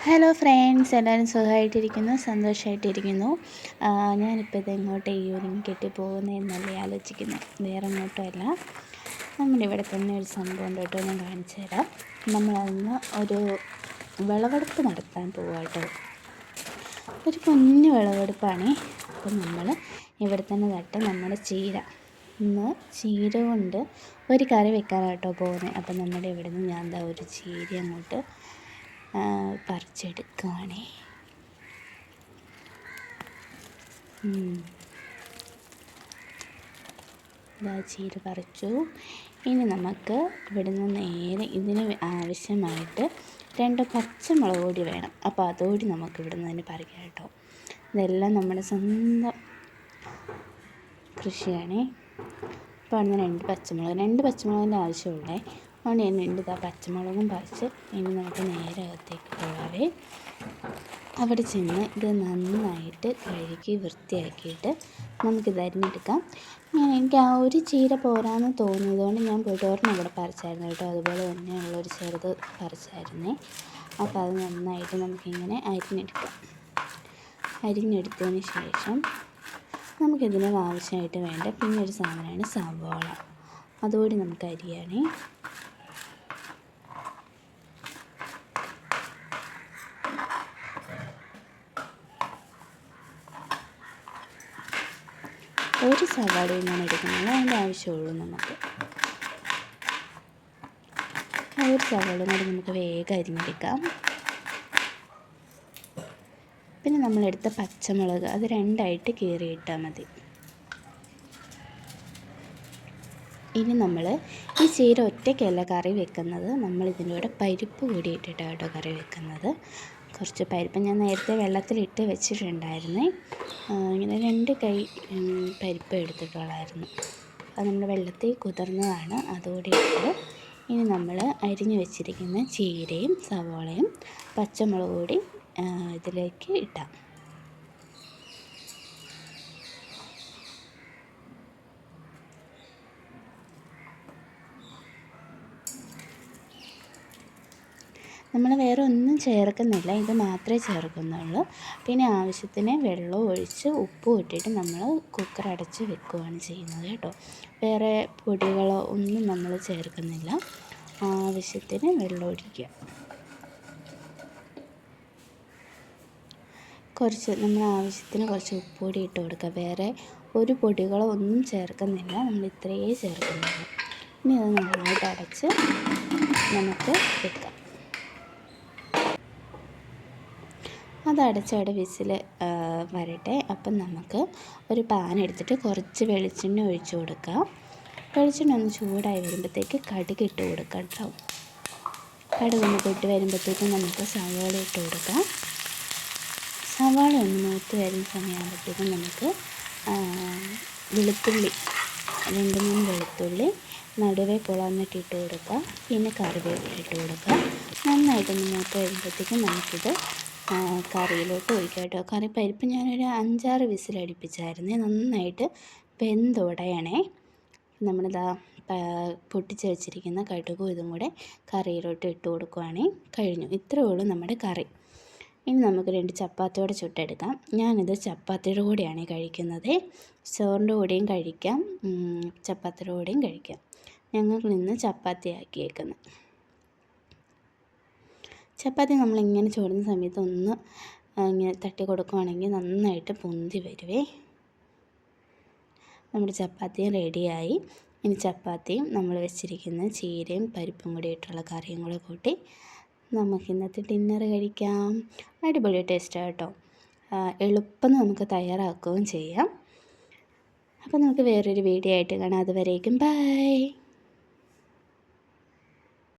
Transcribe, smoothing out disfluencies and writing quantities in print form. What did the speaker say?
Hello friends, എല്ലാവരും സുഖമായിട്ടിരിക്കുന്നു, സന്തോഷമായിട്ടിരിക്കുന്നു. ഞാനിപ്പോൾ ഇതെങ്ങോട്ട് ഈ ഒരുങ്ങി കെട്ടി പോകുന്നതെന്നല്ലേ ആലോചിക്കുന്നു. വേറെ എങ്ങോട്ടുമല്ല, നമ്മുടെ ഇവിടെ തന്നെ ഒരു സംഭവം ഉണ്ട് കേട്ടോ. ഞാൻ കാണിച്ചു തരാം. നമ്മളന്ന് ഒരു വിളവെടുപ്പ് നടത്താൻ പോവുക കേട്ടോ. ഒരു കുഞ്ഞു വിളവെടുപ്പാണ്. അപ്പം നമ്മൾ ഇവിടെ തന്നെ നട്ട് നമ്മുടെ ചീര, ഇന്ന് ചീര കൊണ്ട് ഒരു കറി വെക്കാനായിട്ടോ പോകുന്നത്. അപ്പം നമ്മുടെ ഇവിടെ നിന്ന് ഞാൻ എന്താ ഒരു ചീര അങ്ങോട്ട് പറിച്ചെടുക്കുകയാണേ. ഇതാ ചീര പറിച്ചു. ഇനി നമുക്ക് ഇവിടുന്ന് നേരെ ഇതിന് ആവശ്യമായിട്ട് 2 പച്ചമുളക് കൂടി വേണം. അപ്പോൾ അതുകൂടി നമുക്ക് ഇവിടുന്ന് തന്നെ പറിക്കാം കേട്ടോ. ഇതെല്ലാം നമ്മുടെ സ്വന്തം കൃഷിയാണേ. അപ്പോൾ അവിടുന്ന് 2 പച്ചമുളകിൻ്റെ ആവശ്യമുള്ളേ. അതുകൊണ്ട് ഞാൻ 2 പച്ചമുളകും പറിച്ച് ഇനി നമുക്ക് നേരെ അകത്തേക്ക് പോകാവേ. അവിടെ ചെന്ന് ഇത് നന്നായിട്ട് കഴുകി വൃത്തിയാക്കിയിട്ട് നമുക്കിത് അരിഞ്ഞെടുക്കാം. എനിക്ക് ആ ഒരു ചീര പോരാന്ന് തോന്നിയതുകൊണ്ട് ഞാൻ പോയിട്ട് ഒരെണ്ണം അവിടെ പറിച്ചായിരുന്നു കേട്ടോ. അതുപോലെ തന്നെ ഉള്ളൊരു ചെറുത് പറിച്ചായിരുന്നേ. അപ്പോൾ അത് നന്നായിട്ട് നമുക്കിങ്ങനെ അരിഞ്ഞെടുക്കാം. അരിഞ്ഞെടുത്തതിന് ശേഷം നമുക്കിതിന് ആവശ്യമായിട്ട് വേണ്ട പിന്നെ ഒരു സാധനമാണ് സവാള. അതുകൂടി നമുക്ക് അരിയാണേ. ഒരു സവാളയും ഞാൻ എടുക്കുന്നത്, അതിൻ്റെ ആവശ്യമുള്ളൂ നമുക്ക്. ഒരു സവാളയും കൂടി നമുക്ക് വേഗം അരിഞ്ഞെടുക്കാം. പിന്നെ നമ്മളെടുത്ത പച്ചമുളക് അത് 2ആയിട്ട് കീറിയിട്ടാൽ മതി. ഇനി നമ്മൾ ഈ ചീര ഒറ്റയ്ക്കല്ല കറി വെക്കുന്നത്, നമ്മളിതിൻ്റെ കൂടെ പരിപ്പ് കൂടി ഇട്ടിട്ടാണ് കേട്ടോ കറി വെക്കുന്നത്. കുറച്ച് പരിപ്പ് ഞാൻ നേരത്തെ വെള്ളത്തിലിട്ട് വെച്ചിട്ടുണ്ടായിരുന്നേ. ഇങ്ങനെ 2 കൈ പരിപ്പ് എടുത്തിട്ടുള്ളായിരുന്നു. അത് നമ്മൾ വെള്ളത്തിൽ കുതിർന്നതാണ്. അതുകൂടി ഇട്ട് ഇനി നമ്മൾ അരിഞ്ഞു വെച്ചിരിക്കുന്ന ചീരയും സവാളയും പച്ചമുളക് കൂടി ഇതിലേക്ക് ഇട്ടാം. നമ്മൾ വേറെ ഒന്നും ചേർക്കുന്നില്ല, ഇത് മാത്രമേ ചേർക്കുന്നുള്ളൂ. പിന്നെ ആവശ്യത്തിന് വെള്ളം ഒഴിച്ച് ഉപ്പും ഇട്ടിട്ട് നമ്മൾ കുക്കർ അടച്ച് വെക്കുകയാണ് ചെയ്യുന്നത് കേട്ടോ. വേറെ പൊടികളോ ഒന്നും നമ്മൾ ചേർക്കുന്നില്ല. ആവശ്യത്തിന് വെള്ളം ഒഴിക്കുക. നമ്മൾ ആവശ്യത്തിന് കുറച്ച് ഉപ്പുപൊടി ഇട്ട് കൊടുക്കുക. വേറെ ഒരു പൊടികളോ ഒന്നും ചേർക്കുന്നില്ല, നമ്മൾ ഇത്രയേ ചേർക്കുന്നുള്ളൂ. ഇനി അത് നന്നായിട്ട് അടച്ച് നമുക്ക് വെക്കാം. അത് അടച്ചവിടെ വിസിൽ വരട്ടെ. അപ്പം നമുക്ക് ഒരു പാൻ എടുത്തിട്ട് കുറച്ച് വെളിച്ചെണ്ണ ഒഴിച്ച് കൊടുക്കാം. വെളിച്ചെണ്ണ ഒന്ന് ചൂടായി വരുമ്പോഴത്തേക്ക് കടുക് ഇട്ട് കൊടുക്കാം കേട്ടോ. കടുക് ഒന്ന് പൊട്ടി വരുമ്പോഴത്തേക്കും നമുക്ക് സവാള ഇട്ട് കൊടുക്കാം. സവാള ഒന്ന് മൂത്ത് വരുന്ന സമയമാകുമ്പോഴത്തേക്കും നമുക്ക് വെളുത്തുള്ളി 2-3 വെളുത്തുള്ളി നടുവേ പൊളന്നിട്ട് ഇട്ട് കൊടുക്കാം. പിന്നെ കറിവേപ്പില ഇട്ട് കൊടുക്കാം. നന്നായിട്ടൊന്ന് മൂത്ത് വരുമ്പോഴത്തേക്കും നമുക്കിത് കറിയിലോട്ട് ഒഴിക്കാം കേട്ടോ. പരിപ്പ് ഞാനൊരു 5-6 വിസിലടുപ്പിച്ചായിരുന്നേ. നന്നായിട്ട് വെന്തുടയണേ. നമ്മളിതാ പൊട്ടിച്ച് വെച്ചിരിക്കുന്ന കടുകും ഇതും കൂടെ കറിയിലോട്ട് ഇട്ട് കൊടുക്കുവാണെങ്കിൽ കഴിഞ്ഞു. ഇത്രയേ ഉള്ളൂ നമ്മുടെ കറി. ഇനി നമുക്ക് 2 ചപ്പാത്തിയോടെ ചുട്ടെടുക്കാം. ഞാനിത് ചപ്പാത്തിയുടെ കൂടെയാണ് കഴിക്കുന്നത്. ചോറിൻ്റെ കൂടെയും കഴിക്കാം, ചപ്പാത്തിയുടെ കൂടെയും കഴിക്കാം. ഞങ്ങൾ ഇന്ന് ചപ്പാത്തി ആക്കിയേക്കുന്നത്. ചപ്പാത്തി നമ്മളിങ്ങനെ ചൂടുന്ന സമയത്ത് ഒന്ന് ഇങ്ങനെ തട്ടി കൊടുക്കുകയാണെങ്കിൽ നന്നായിട്ട് പൊന്തി വരുവേ. നമ്മുടെ ചപ്പാത്തിയും റെഡിയായി. ഇനി ചപ്പാത്തിയും നമ്മൾ വെച്ചിരിക്കുന്ന ചീരയും പരിപ്പും കൂടി ഇട്ടുള്ള കറിയും കൂടെ കൂട്ടി നമുക്ക് ഇന്നത്തെ ഡിന്നർ കഴിക്കാം. അടിപൊളി ടേസ്റ്റാണ് കേട്ടോ. എളുപ്പം നമുക്ക് തയ്യാറാക്കുകയും ചെയ്യാം. അപ്പോൾ നമുക്ക് വേറൊരു വീഡിയോ ആയിട്ട് കാണാം. അതുവരേക്കും ബൈ.